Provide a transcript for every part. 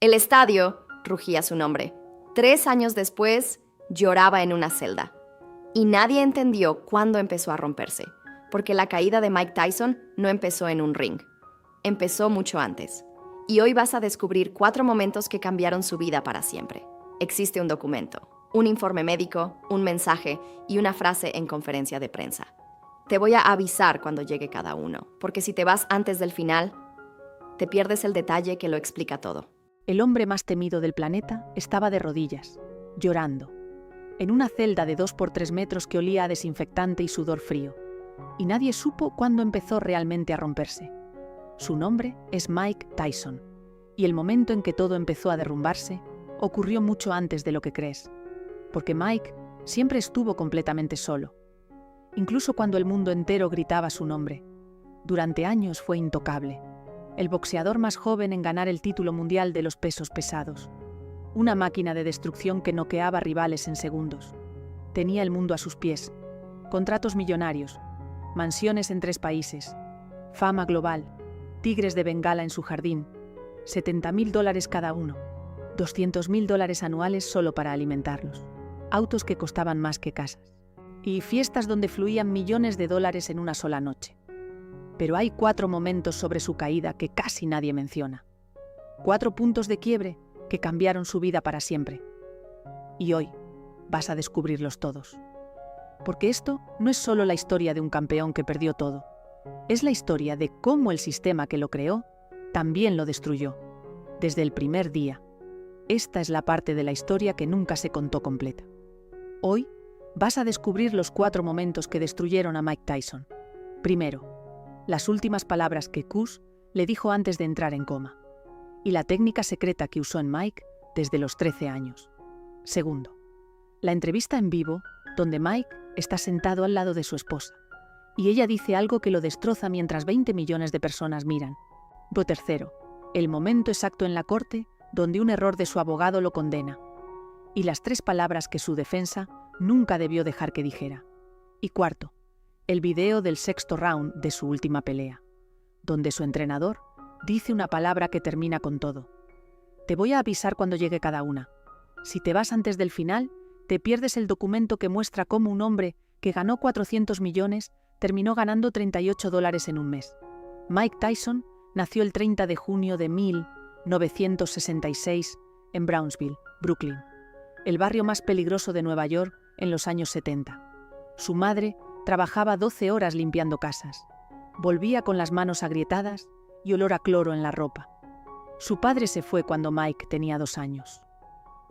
El estadio, rugía su nombre. 3 años después, lloraba en una celda. Y nadie entendió cuándo empezó a romperse, porque la caída de Mike Tyson no empezó en un ring. Empezó mucho antes. Y hoy vas a descubrir 4 momentos que cambiaron su vida para siempre. Existe un documento, un informe médico, un mensaje y una frase en conferencia de prensa. Te voy a avisar cuando llegue cada uno, porque si te vas antes del final, te pierdes el detalle que lo explica todo. El hombre más temido del planeta estaba de rodillas, llorando, en una celda de 2 por 3 metros que olía a desinfectante y sudor frío. Y nadie supo cuándo empezó realmente a romperse. Su nombre es Mike Tyson, y el momento en que todo empezó a derrumbarse ocurrió mucho antes de lo que crees, porque Mike siempre estuvo completamente solo. Incluso cuando el mundo entero gritaba su nombre, durante años fue intocable. El boxeador más joven en ganar el título mundial de los pesos pesados. Una máquina de destrucción que noqueaba rivales en segundos. Tenía el mundo a sus pies. Contratos millonarios, mansiones en 3 países, fama global, tigres de Bengala en su jardín, $70.000 cada uno, $200.000 anuales solo para alimentarlos, autos que costaban más que casas, y fiestas donde fluían millones de dólares en una sola noche. Pero hay 4 momentos sobre su caída que casi nadie menciona. 4 puntos de quiebre que cambiaron su vida para siempre. Y hoy vas a descubrirlos todos. Porque esto no es solo la historia de un campeón que perdió todo. Es la historia de cómo el sistema que lo creó también lo destruyó. Desde el primer día. Esta es la parte de la historia que nunca se contó completa. Hoy vas a descubrir los 4 momentos que destruyeron a Mike Tyson. Primero, las últimas palabras que Cus le dijo antes de entrar en coma, y la técnica secreta que usó en Mike desde los 13 años. Segundo, la entrevista en vivo donde Mike está sentado al lado de su esposa, y ella dice algo que lo destroza mientras 20 millones de personas miran. Tercero, el momento exacto en la corte donde un error de su abogado lo condena, y las 3 palabras que su defensa nunca debió dejar que dijera. Y cuarto, el video del 6º round de su última pelea, donde su entrenador dice una palabra que termina con todo. Te voy a avisar cuando llegue cada una. Si te vas antes del final, te pierdes el documento que muestra cómo un hombre que ganó 400 millones terminó ganando $38 en un mes. Mike Tyson nació el 30 de junio de 1966 en Brownsville, Brooklyn, el barrio más peligroso de Nueva York en los años 70. Su madre trabajaba 12 horas limpiando casas. Volvía con las manos agrietadas y olor a cloro en la ropa. Su padre se fue cuando Mike tenía 2 años.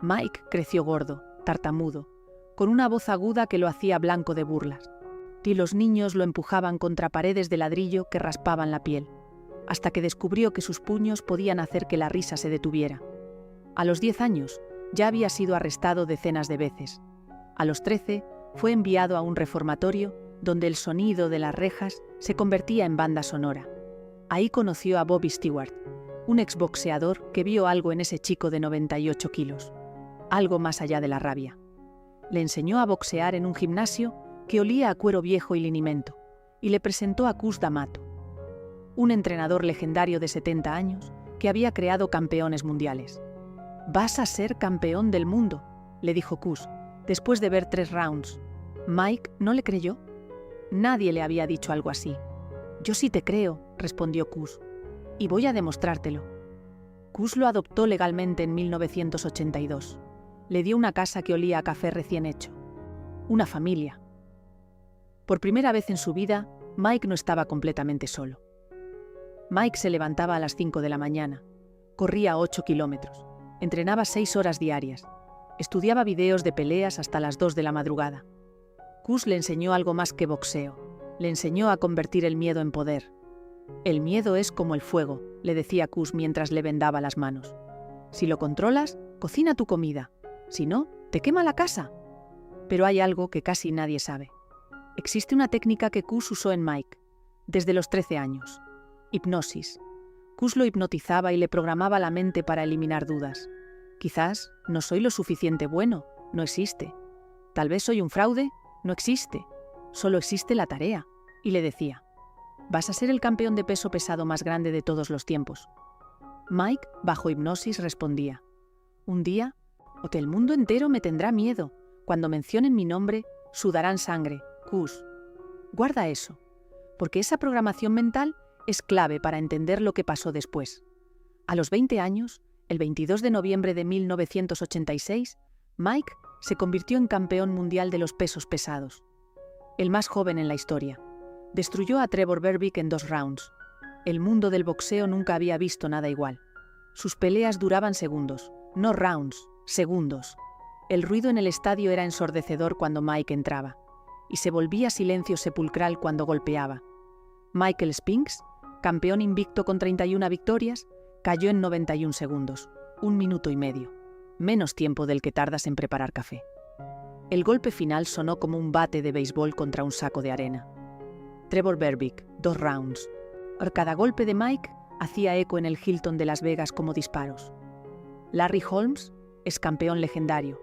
Mike creció gordo, tartamudo, con una voz aguda que lo hacía blanco de burlas. Y los niños lo empujaban contra paredes de ladrillo que raspaban la piel, hasta que descubrió que sus puños podían hacer que la risa se detuviera. A los 10 años ya había sido arrestado decenas de veces. A los 13 fue enviado a un reformatorio donde el sonido de las rejas se convertía en banda sonora. Ahí conoció a Bobby Stewart, un exboxeador que vio algo en ese chico de 98 kilos, algo más allá de la rabia. Le enseñó a boxear en un gimnasio que olía a cuero viejo y linimento, y le presentó a Cus D'Amato, un entrenador legendario de 70 años que había creado campeones mundiales. «Vas a ser campeón del mundo», le dijo Cus, después de ver 3 rounds. Mike no le creyó. Nadie le había dicho algo así. «Yo sí te creo», respondió Cus, «y voy a demostrártelo». Cus lo adoptó legalmente en 1982. Le dio una casa que olía a café recién hecho. Una familia. Por primera vez en su vida, Mike no estaba completamente solo. Mike se levantaba a las 5 de la mañana, corría 8 kilómetros, entrenaba 6 horas diarias, estudiaba videos de peleas hasta las 2 de la madrugada. Cus le enseñó algo más que boxeo, le enseñó a convertir el miedo en poder. «El miedo es como el fuego», le decía Cus mientras le vendaba las manos. «Si lo controlas, cocina tu comida. Si no, te quema la casa». Pero hay algo que casi nadie sabe. Existe una técnica que Cus usó en Mike, desde los 13 años. Hipnosis. Cus lo hipnotizaba y le programaba la mente para eliminar dudas. «Quizás no soy lo suficiente bueno, no existe. Tal vez soy un fraude, no existe. Solo existe la tarea». Y le decía: «Vas a ser el campeón de peso pesado más grande de todos los tiempos». Mike, bajo hipnosis, respondía: un día, o el mundo entero me tendrá miedo. Cuando mencionen mi nombre, sudarán sangre. Cus. Guarda eso, porque esa programación mental es clave para entender lo que pasó después. A los 20 años, el 22 de noviembre de 1986, Mike se convirtió en campeón mundial de los pesos pesados. El más joven en la historia. Destruyó a Trevor Berbick en 2 rounds. El mundo del boxeo nunca había visto nada igual. Sus peleas duraban segundos, no rounds, segundos. El ruido en el estadio era ensordecedor cuando Mike entraba, y se volvía silencio sepulcral cuando golpeaba. Michael Spinks, campeón invicto con 31 victorias, cayó en 91 segundos, 1 minuto y medio, menos tiempo del que tardas en preparar café. El golpe final sonó como un bate de béisbol contra un saco de arena. Trevor Berbick, 2 rounds. Cada golpe de Mike hacía eco en el Hilton de Las Vegas como disparos. Larry Holmes, ex campeón legendario,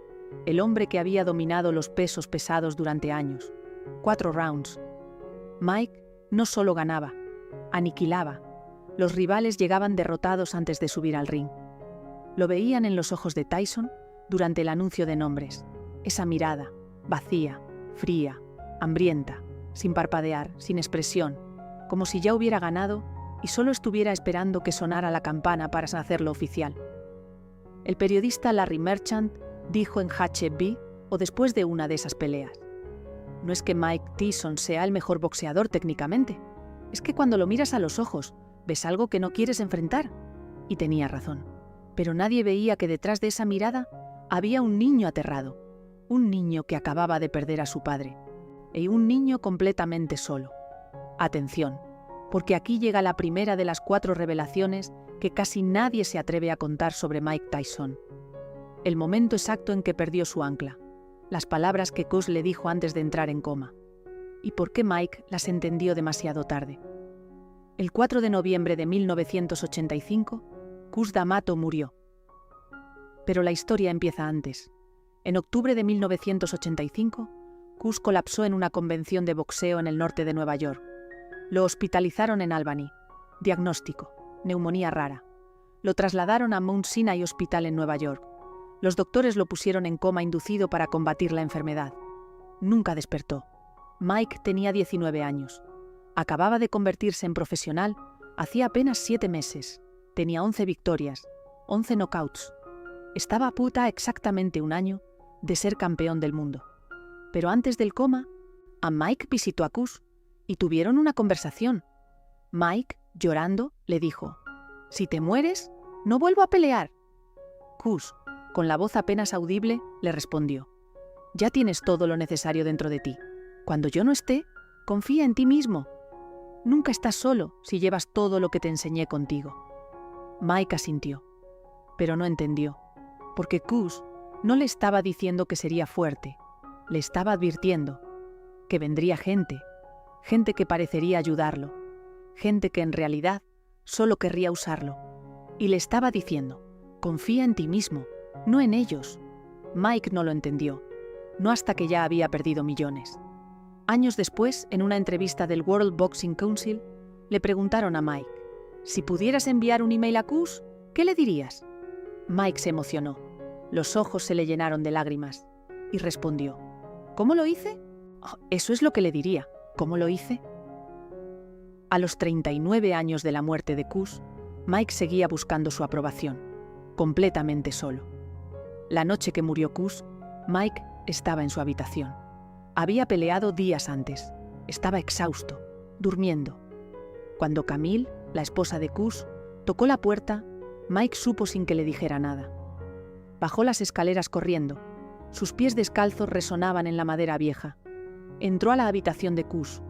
el hombre que había dominado los pesos pesados durante años. 4 rounds. Mike no solo ganaba, aniquilaba. Los rivales llegaban derrotados antes de subir al ring. Lo veían en los ojos de Tyson durante el anuncio de nombres. Esa mirada, vacía, fría, hambrienta, sin parpadear, sin expresión, como si ya hubiera ganado y solo estuviera esperando que sonara la campana para hacerlo oficial. El periodista Larry Merchant dijo en HB, o después de una de esas peleas: no es que Mike Tyson sea el mejor boxeador técnicamente, es que cuando lo miras a los ojos, ves algo que no quieres enfrentar. Y tenía razón. Pero nadie veía que detrás de esa mirada había un niño aterrado, un niño que acababa de perder a su padre, y un niño completamente solo. Atención, porque aquí llega la primera de las 4 revelaciones que casi nadie se atreve a contar sobre Mike Tyson. El momento exacto en que perdió su ancla, las palabras que Cus le dijo antes de entrar en coma, y por qué Mike las entendió demasiado tarde. El 4 de noviembre de 1985, Cus D'Amato murió. Pero la historia empieza antes. En octubre de 1985, Cus colapsó en una convención de boxeo en el norte de Nueva York. Lo hospitalizaron en Albany. Diagnóstico: neumonía rara. Lo trasladaron a Mount Sinai Hospital en Nueva York. Los doctores lo pusieron en coma inducido para combatir la enfermedad. Nunca despertó. Mike tenía 19 años. Acababa de convertirse en profesional hacía apenas 7 meses. Tenía 11 victorias, 11 knockouts. Estaba a puta exactamente 1 año de ser campeón del mundo. Pero antes del coma, a Mike visitó a Cus y tuvieron una conversación. Mike, llorando, le dijo: si te mueres, no vuelvo a pelear. Cus, con la voz apenas audible, le respondió: ya tienes todo lo necesario dentro de ti. Cuando yo no esté, confía en ti mismo. Nunca estás solo si llevas todo lo que te enseñé contigo. Mike asintió, pero no entendió, porque Cus no le estaba diciendo que sería fuerte, le estaba advirtiendo que vendría gente que parecería ayudarlo, gente que en realidad solo querría usarlo, y le estaba diciendo: confía en ti mismo, no en ellos. Mike no lo entendió, no hasta que ya había perdido millones. Años después, en una entrevista del World Boxing Council, le preguntaron a Mike: si pudieras enviar un email a Cus, ¿qué le dirías? Mike se emocionó, los ojos se le llenaron de lágrimas, y respondió: ¿cómo lo hice? Oh, eso es lo que le diría. ¿Cómo lo hice? A los 39 años de la muerte de Cus, Mike seguía buscando su aprobación, completamente solo. La noche que murió Cus, Mike estaba en su habitación. Había peleado días antes. Estaba exhausto, durmiendo. Cuando Camille, la esposa de Cus, tocó la puerta, Mike supo sin que le dijera nada. Bajó las escaleras corriendo. Sus pies descalzos resonaban en la madera vieja. Entró a la habitación de Cus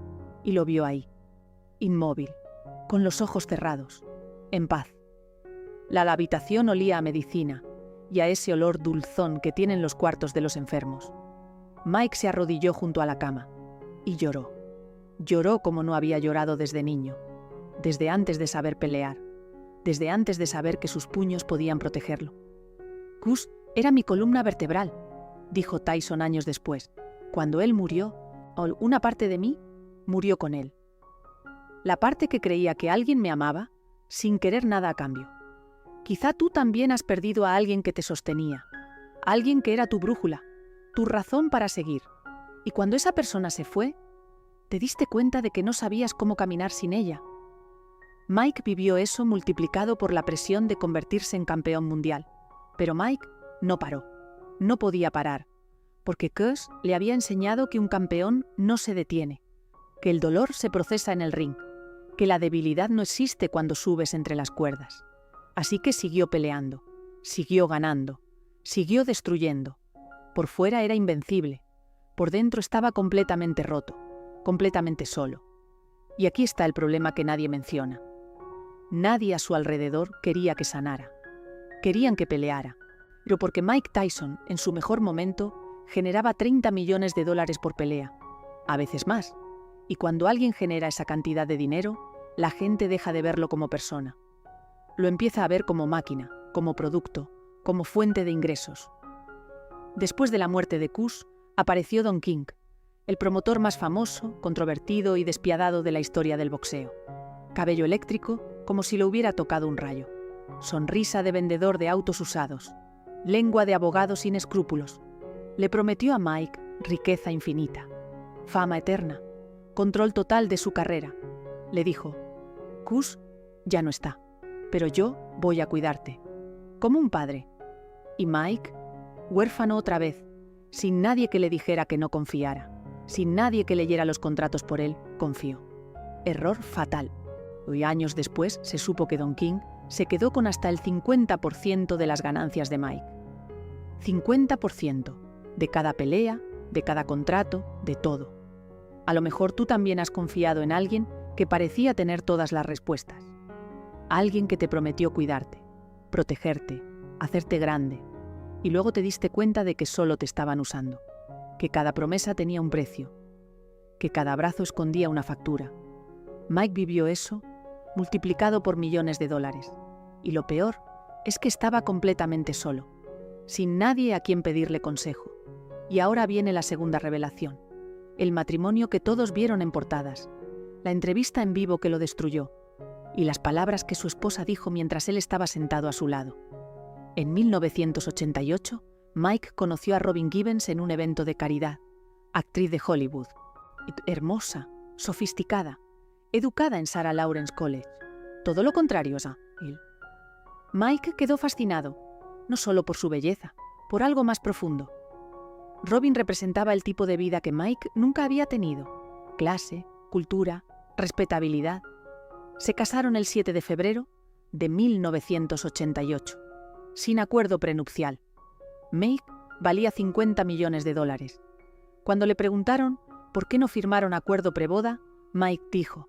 y lo vio ahí, inmóvil, con los ojos cerrados, en paz. La habitación olía a medicina y a ese olor dulzón que tienen los cuartos de los enfermos. Mike se arrodilló junto a la cama y lloró. Lloró como no había llorado desde niño, desde antes de saber pelear, desde antes de saber que sus puños podían protegerlo. Cus era mi columna vertebral, dijo Tyson años después. Cuando él murió, una parte de mí murió con él. La parte que creía que alguien me amaba sin querer nada a cambio. Quizá tú también has perdido a alguien que te sostenía, alguien que era tu brújula, tu razón para seguir. Y cuando esa persona se fue, te diste cuenta de que no sabías cómo caminar sin ella. Mike vivió eso multiplicado por la presión de convertirse en campeón mundial. Pero Mike no paró. No podía parar, porque Cus le había enseñado que un campeón no se detiene, que el dolor se procesa en el ring, que la debilidad no existe cuando subes entre las cuerdas. Así que siguió peleando, siguió ganando, siguió destruyendo. Por fuera era invencible, por dentro estaba completamente roto, completamente solo. Y aquí está el problema que nadie menciona. Nadie a su alrededor quería que sanara. Querían que peleara, pero porque Mike Tyson, en su mejor momento, generaba $30 millones por pelea, a veces más. Y cuando alguien genera esa cantidad de dinero, la gente deja de verlo como persona. Lo empieza a ver como máquina, como producto, como fuente de ingresos. Después de la muerte de Cus, apareció Don King, el promotor más famoso, controvertido y despiadado de la historia del boxeo. Cabello eléctrico, como si lo hubiera tocado un rayo. Sonrisa de vendedor de autos usados. Lengua de abogado sin escrúpulos. Le prometió a Mike riqueza infinita, fama eterna, control total de su carrera. Le dijo: Cus ya no está, pero yo voy a cuidarte, como un padre. Y Mike, huérfano otra vez, sin nadie que le dijera que no confiara, sin nadie que leyera los contratos por él, confió. Error fatal. Y años después se supo que Don King se quedó con hasta el 50% de las ganancias de Mike. 50% de cada pelea, de cada contrato, de todo. A lo mejor tú también has confiado en alguien que parecía tener todas las respuestas. Alguien que te prometió cuidarte, protegerte, hacerte grande, y luego te diste cuenta de que solo te estaban usando, que cada promesa tenía un precio, que cada abrazo escondía una factura. Mike vivió eso multiplicado por millones de dólares. Y lo peor es que estaba completamente solo, sin nadie a quien pedirle consejo. Y ahora viene la segunda revelación, el matrimonio que todos vieron en portadas, la entrevista en vivo que lo destruyó, y las palabras que su esposa dijo mientras él estaba sentado a su lado. En 1988, Mike conoció a Robin Givens en un evento de caridad, actriz de Hollywood, hermosa, sofisticada, educada en Sarah Lawrence College. Todo lo contrario a él. Mike quedó fascinado, no solo por su belleza, por algo más profundo. Robin representaba el tipo de vida que Mike nunca había tenido: clase, cultura, respetabilidad. Se casaron el 7 de febrero de 1988, sin acuerdo prenupcial. Mike valía $50 millones. Cuando le preguntaron por qué no firmaron acuerdo preboda, Mike dijo: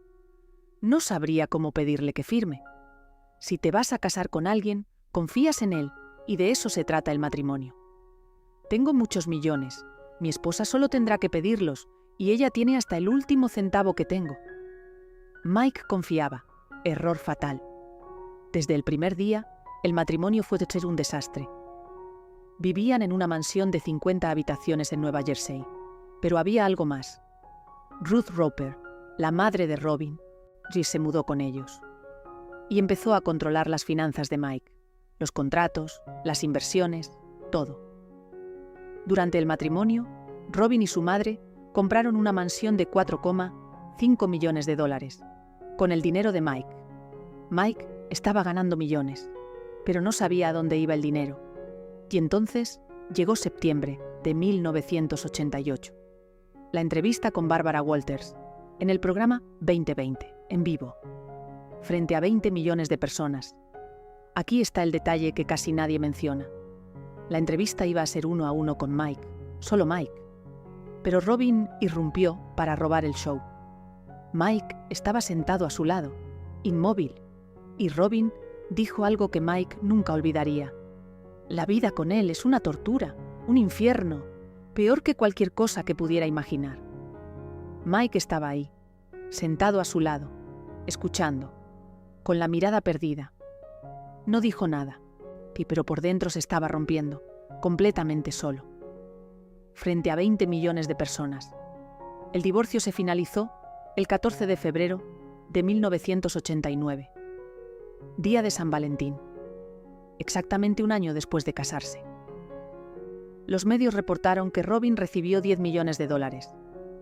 no sabría cómo pedirle que firme. Si te vas a casar con alguien, confías en él, y de eso se trata el matrimonio. Tengo muchos millones, mi esposa solo tendrá que pedirlos, y ella tiene hasta el último centavo que tengo. Mike confiaba. Error fatal. Desde el primer día, el matrimonio fue un desastre. Vivían en una mansión de 50 habitaciones en Nueva Jersey, pero había algo más. Ruth Roper, la madre de Robin, se mudó con ellos y empezó a controlar las finanzas de Mike, los contratos, las inversiones, todo. Durante el matrimonio, Robin y su madre compraron una mansión de $4,5 millones, con el dinero de Mike. Mike estaba ganando millones, pero no sabía a dónde iba el dinero. Y entonces llegó septiembre de 1988. La entrevista con Barbara Walters, en el programa 2020, en vivo, frente a 20 millones de personas. Aquí está el detalle que casi nadie menciona. La entrevista iba a ser 1 a 1 con Mike, solo Mike. Pero Robin irrumpió para robar el show. Mike estaba sentado a su lado, inmóvil, y Robin dijo algo que Mike nunca olvidaría. La vida con él es una tortura, un infierno, peor que cualquier cosa que pudiera imaginar. Mike estaba ahí, sentado a su lado, escuchando, con la mirada perdida. No dijo nada, pero por dentro se estaba rompiendo, completamente solo, frente a 20 millones de personas. El divorcio se finalizó el 14 de febrero de 1989, día de San Valentín. exactamente un año después de casarse. Los medios reportaron que Robin recibió $10 millones.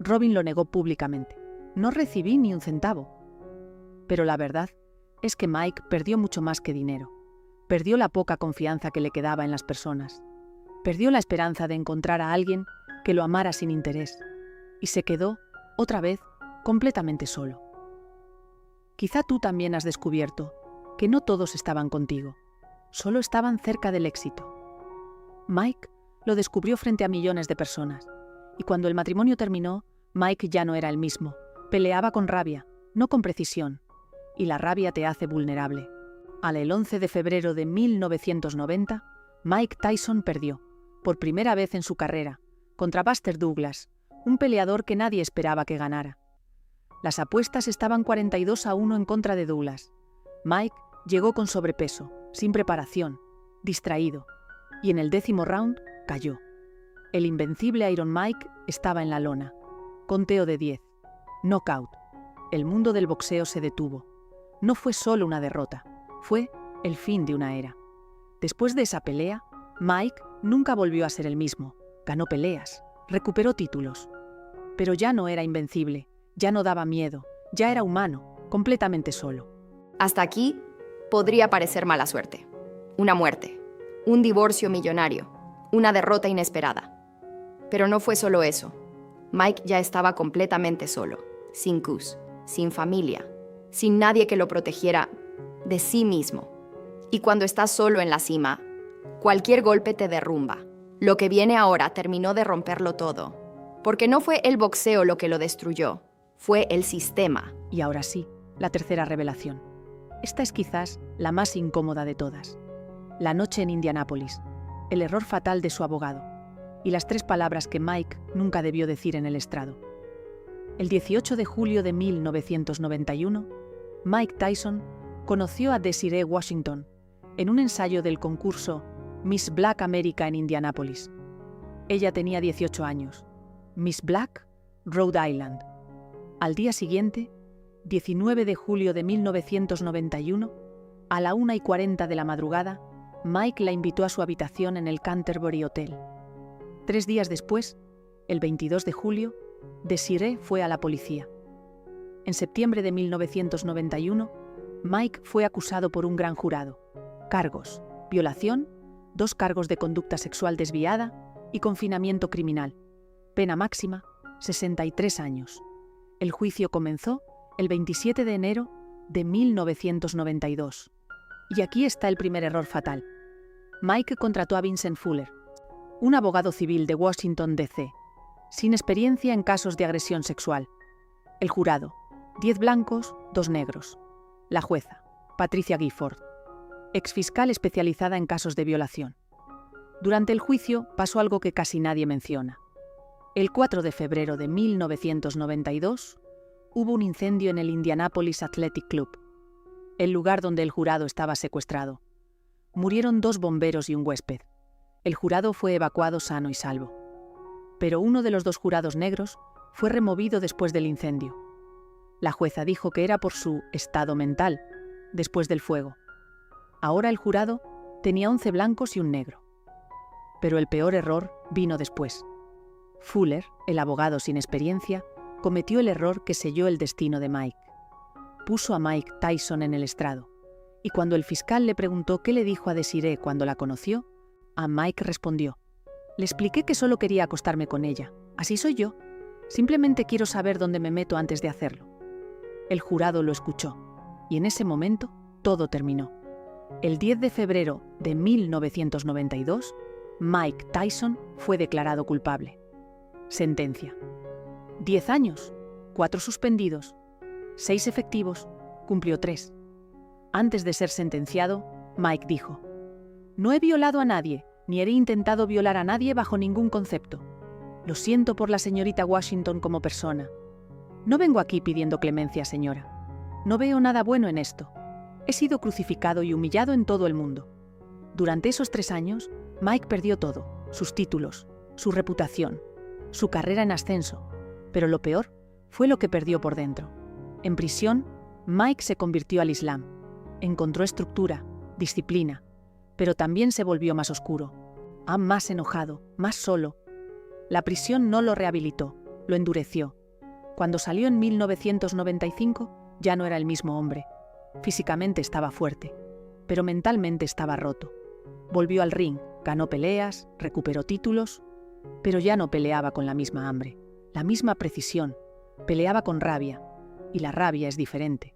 Robin lo negó públicamente. No recibí ni un centavo. Pero la verdad es que Mike perdió mucho más que dinero. Perdió la poca confianza que le quedaba en las personas. Perdió la esperanza de encontrar a alguien que lo amara sin interés. Y se quedó, otra vez, completamente solo. Quizá tú también has descubierto que no todos estaban contigo, solo estaban cerca del éxito. Mike lo descubrió frente a millones de personas, y cuando el matrimonio terminó, Mike ya no era el mismo. Peleaba con rabia, no con precisión, y la rabia te hace vulnerable. El 11 de febrero de 1990, Mike Tyson perdió, por primera vez en su carrera, contra Buster Douglas, un peleador que nadie esperaba que ganara. Las apuestas estaban 42-1 en contra de Douglas. Mike llegó con sobrepeso, sin preparación, distraído, y en el 10º round cayó. El invencible Iron Mike estaba en la lona. Conteo de 10. Knockout. El mundo del boxeo se detuvo. No fue solo una derrota, fue el fin de una era. Después de esa pelea, Mike nunca volvió a ser el mismo. Ganó peleas, recuperó títulos. Pero ya no era invencible, ya no daba miedo, ya era humano, completamente solo. Hasta aquí podría parecer mala suerte. Una muerte, un divorcio millonario, una derrota inesperada. Pero no fue solo eso. Mike ya estaba completamente solo, sin Cus, sin familia, sin nadie que lo protegiera de sí mismo. Y cuando estás solo en la cima, cualquier golpe te derrumba. Lo que viene ahora terminó de romperlo todo. Porque no fue el boxeo lo que lo destruyó, fue el sistema. Y ahora sí, la tercera revelación. Esta es quizás la más incómoda de todas. La noche en Indianápolis, el error fatal de su abogado, y las 3 palabras que Mike nunca debió decir en el estrado. El 18 de julio de 1991, Mike Tyson conoció a Desiree Washington en un ensayo del concurso Miss Black America en Indianápolis. Ella tenía 18 años. Miss Black, Rhode Island. Al día siguiente, 19 de julio de 1991, a la 1:40 de la madrugada, Mike la invitó a su habitación en el Canterbury Hotel. 3 días después, el 22 de julio, Desiree fue a la policía. En septiembre de 1991, Mike fue acusado por un gran jurado. Cargos: violación, 2 cargos de conducta sexual desviada y confinamiento criminal. Pena máxima, 63 años. El juicio comenzó el 27 de enero de 1992. Y aquí está el primer error fatal. Mike contrató a Vincent Fuller, un abogado civil de Washington, D.C., sin experiencia en casos de agresión sexual. El jurado: 10 blancos, 2 negros. La jueza: Patricia Gifford, exfiscal especializada en casos de violación. Durante el juicio pasó algo que casi nadie menciona. El 4 de febrero de 1992 hubo un incendio en el Indianapolis Athletic Club, el lugar donde el jurado estaba secuestrado. Murieron 2 bomberos y un huésped. El jurado fue evacuado sano y salvo. Pero uno de los 2 jurados negros fue removido después del incendio. La jueza dijo que era por su estado mental, después del fuego. Ahora el jurado tenía 11 blancos y un negro. Pero el peor error vino después. Fuller, el abogado sin experiencia, cometió el error que selló el destino de Mike. Puso a Mike Tyson en el estrado, y cuando el fiscal le preguntó qué le dijo a Desiree cuando la conoció, a Mike respondió: «Le expliqué que solo quería acostarme con ella. Así soy yo. Simplemente quiero saber dónde me meto antes de hacerlo». El jurado lo escuchó, y en ese momento todo terminó. El 10 de febrero de 1992, Mike Tyson fue declarado culpable. Sentencia: 10 años, 4 suspendidos, 6 efectivos, cumplió 3. Antes de ser sentenciado, Mike dijo: «No he violado a nadie, ni he intentado violar a nadie bajo ningún concepto. Lo siento por la señorita Washington como persona. No vengo aquí pidiendo clemencia, señora. No veo nada bueno en esto. He sido crucificado y humillado en todo el mundo». Durante esos 3 años, Mike perdió todo: sus títulos, su reputación, su carrera en ascenso. Pero lo peor fue lo que perdió por dentro. En prisión, Mike se convirtió al Islam. Encontró estructura, disciplina, pero también se volvió más oscuro, más enojado, más solo. La prisión no lo rehabilitó, lo endureció. Cuando salió en 1995, ya no era el mismo hombre. Físicamente estaba fuerte, pero mentalmente estaba roto. Volvió al ring, ganó peleas, recuperó títulos, pero ya no peleaba con la misma hambre, la misma precisión. Peleaba con rabia, y la rabia es diferente.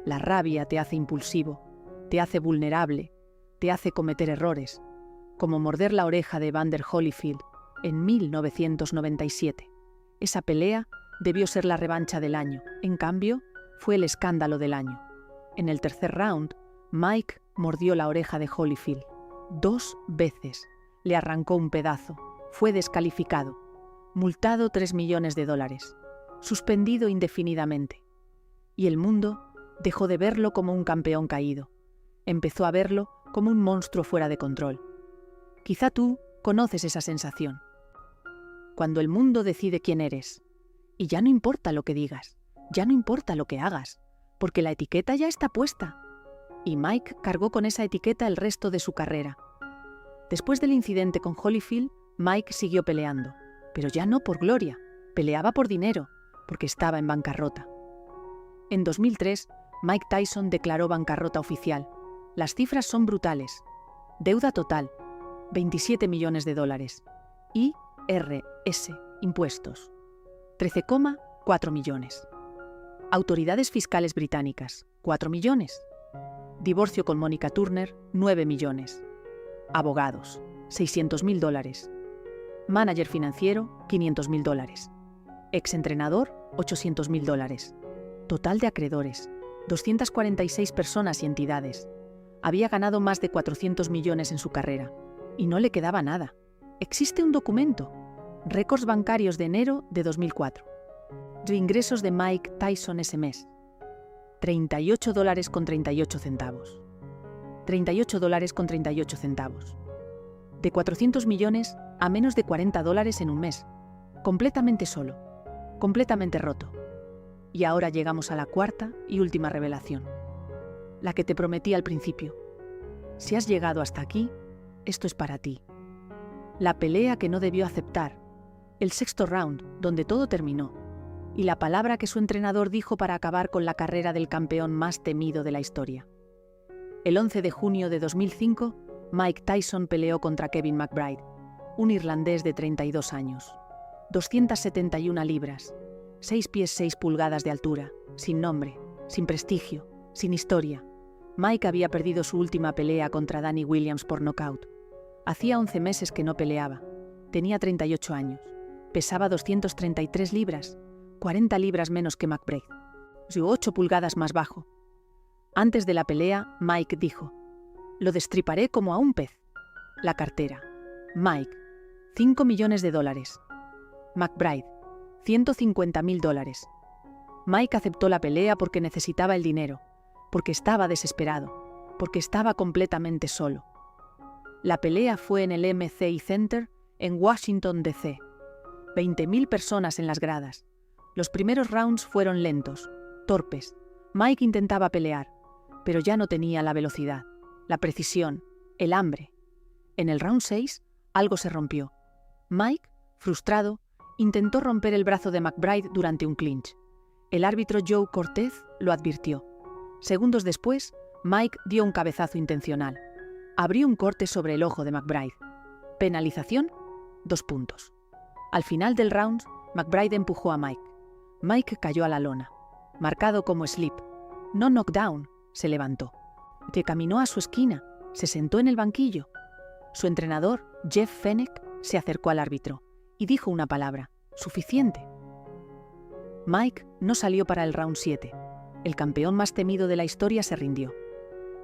La rabia te hace impulsivo, te hace vulnerable, te hace cometer errores, como morder la oreja de Evander Holyfield en 1997. Esa pelea debió ser la revancha del año, en cambio, fue el escándalo del año. En el tercer round, Mike mordió la oreja de Holyfield 2 veces, le arrancó un pedazo, fue descalificado, multado $3 millones, suspendido indefinidamente. Y el mundo dejó de verlo como un campeón caído, empezó a verlo como un monstruo fuera de control. Quizá tú conoces esa sensación. Cuando el mundo decide quién eres, y ya no importa lo que digas, ya no importa lo que hagas, porque la etiqueta ya está puesta. Y Mike cargó con esa etiqueta el resto de su carrera. Después del incidente con Holyfield, Mike siguió peleando, pero ya no por gloria, peleaba por dinero, porque estaba en bancarrota. En 2003, Mike Tyson declaró bancarrota oficial. Las cifras son brutales. Deuda total, $27 millones. IRS, impuestos, 13,4 millones. Autoridades fiscales británicas, 4 millones. Divorcio con Mónica Turner, 9 millones. Abogados, $600.000. Manager financiero, $500.000. Exentrenador, $800.000. Total de acreedores, 246 personas y entidades. Había ganado más de 400 millones en su carrera. Y no le quedaba nada. Existe un documento. Récords bancarios de enero de 2004. Ingresos de Mike Tyson ese mes. $38.38. $38.38. De 400 millones a menos de $40 en un mes. Completamente solo. Completamente roto. Y ahora llegamos a la cuarta y última revelación. La que te prometí al principio. Si has llegado hasta aquí, esto es para ti. La pelea que no debió aceptar. El sexto round, donde todo terminó. Y la palabra que su entrenador dijo para acabar con la carrera del campeón más temido de la historia. El 11 de junio de 2005, Mike Tyson peleó contra Kevin McBride, un irlandés de 32 años. 271 libras, 6 pies 6 pulgadas de altura, sin nombre, sin prestigio, sin historia. Mike había perdido su última pelea contra Danny Williams por nocaut. Hacía 11 meses que no peleaba. Tenía 38 años. Pesaba 233 libras, 40 libras menos que McBride, 8 pulgadas más bajo. Antes de la pelea, Mike dijo: «Lo destriparé como a un pez». La cartera. Mike, $5 millones. McBride, $150.000. Mike aceptó la pelea porque necesitaba el dinero, porque estaba desesperado, porque estaba completamente solo. La pelea fue en el MCI Center en Washington, D.C. 20.000 personas en las gradas. Los primeros rounds fueron lentos, torpes. Mike intentaba pelear, pero ya no tenía la velocidad, la precisión, el hambre. En el round 6, algo se rompió. Mike, frustrado, intentó romper el brazo de McBride durante un clinch. El árbitro Joe Cortez lo advirtió. Segundos después, Mike dio un cabezazo intencional. Abrió un corte sobre el ojo de McBride. Penalización, 2 puntos. Al final del round, McBride empujó a Mike. Mike cayó a la lona. Marcado como slip. No knockdown, se levantó. Caminó a su esquina, se sentó en el banquillo. Su entrenador, Jeff Fenech, se acercó al árbitro y dijo una palabra: suficiente. Mike no salió para el round 7. El campeón más temido de la historia se rindió.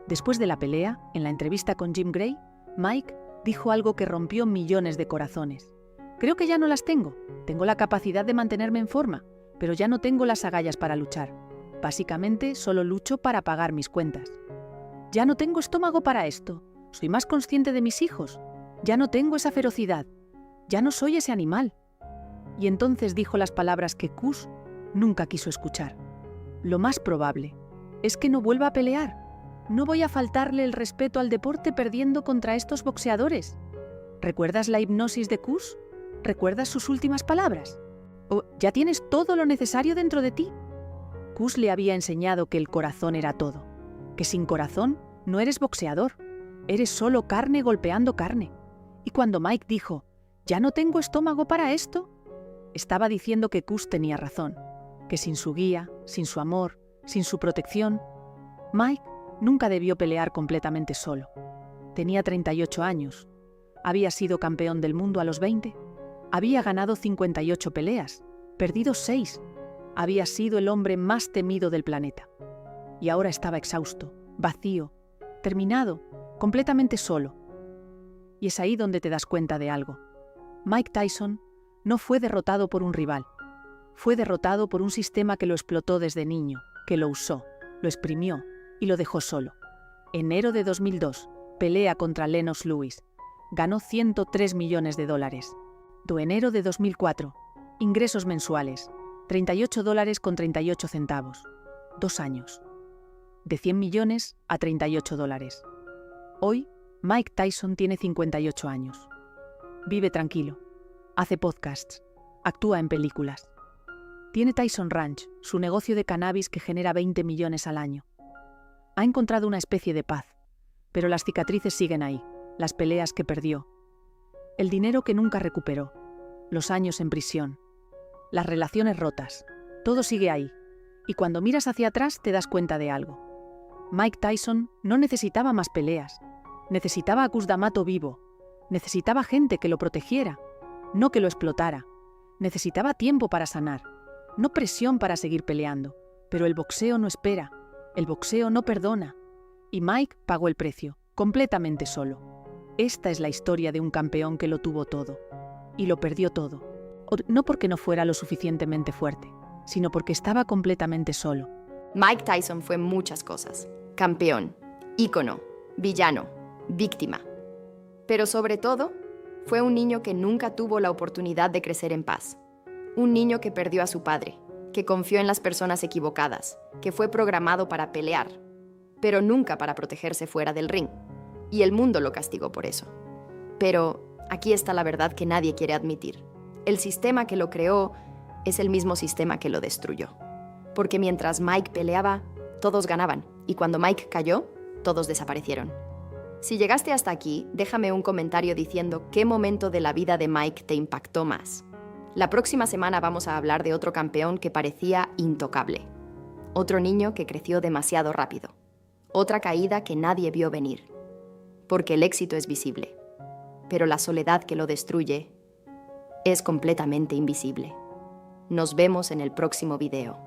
Después de la pelea, en la entrevista con Jim Gray, Mike dijo algo que rompió millones de corazones. «Creo que ya no las tengo. Tengo la capacidad de mantenerme en forma, pero ya no tengo las agallas para luchar. Básicamente, solo lucho para pagar mis cuentas. Ya no tengo estómago para esto. Soy más consciente de mis hijos. Ya no tengo esa ferocidad. Ya no soy ese animal». Y entonces dijo las palabras que Cus nunca quiso escuchar. Lo más probable es que no vuelva a pelear. no voy a faltarle el respeto al deporte perdiendo contra estos boxeadores. ¿Recuerdas la hipnosis de Cus? ¿Recuerdas sus últimas palabras? ¿O ya tienes todo lo necesario dentro de ti? Cus le había enseñado que el corazón era todo, que sin corazón no eres boxeador, eres solo carne golpeando carne. Y cuando Mike dijo, «Ya no tengo estómago para esto», estaba diciendo que Cus tenía razón, que sin su guía, sin su amor, sin su protección, Mike nunca debió pelear completamente solo. Tenía 38 años, había sido campeón del mundo a los 20, había ganado 58 peleas, perdido 6, había sido el hombre más temido del planeta. Y ahora estaba exhausto, vacío, terminado, completamente solo. Y es ahí donde te das cuenta de algo. Mike Tyson no fue derrotado por un rival, fue derrotado por un sistema que lo explotó desde niño, que lo usó, lo exprimió y lo dejó solo. Enero de 2002, pelea contra Lennox Lewis. Ganó $103 millones. Enero de 2004, ingresos mensuales, $38.38. 2 años. De 100 millones a $38. Hoy, Mike Tyson tiene 58 años. Vive tranquilo, hace podcasts, actúa en películas. Tiene Tyson Ranch, su negocio de cannabis que genera 20 millones al año. Ha encontrado una especie de paz, pero las cicatrices siguen ahí, las peleas que perdió, el dinero que nunca recuperó, los años en prisión, las relaciones rotas, todo sigue ahí. Y cuando miras hacia atrás te das cuenta de algo. Mike Tyson no necesitaba más peleas, necesitaba a Cus D'Amato vivo, necesitaba gente que lo protegiera, no que lo explotara, necesitaba tiempo para sanar, no presión para seguir peleando, pero el boxeo no espera, el boxeo no perdona, y Mike pagó el precio, completamente solo. Esta es la historia de un campeón que lo tuvo todo, y lo perdió todo, no porque no fuera lo suficientemente fuerte, sino porque estaba completamente solo. Mike Tyson fue muchas cosas. Campeón, ícono, villano, víctima. Pero sobre todo, fue un niño que nunca tuvo la oportunidad de crecer en paz. Un niño que perdió a su padre, que confió en las personas equivocadas, que fue programado para pelear, pero nunca para protegerse fuera del ring. Y el mundo lo castigó por eso. Pero aquí está la verdad que nadie quiere admitir. El sistema que lo creó es el mismo sistema que lo destruyó. Porque mientras Mike peleaba, todos ganaban. Y cuando Mike cayó, todos desaparecieron. Si llegaste hasta aquí, déjame un comentario diciendo qué momento de la vida de Mike te impactó más. La próxima semana vamos a hablar de otro campeón que parecía intocable. Otro niño que creció demasiado rápido. Otra caída que nadie vio venir. Porque el éxito es visible. Pero la soledad que lo destruye es completamente invisible. Nos vemos en el próximo video.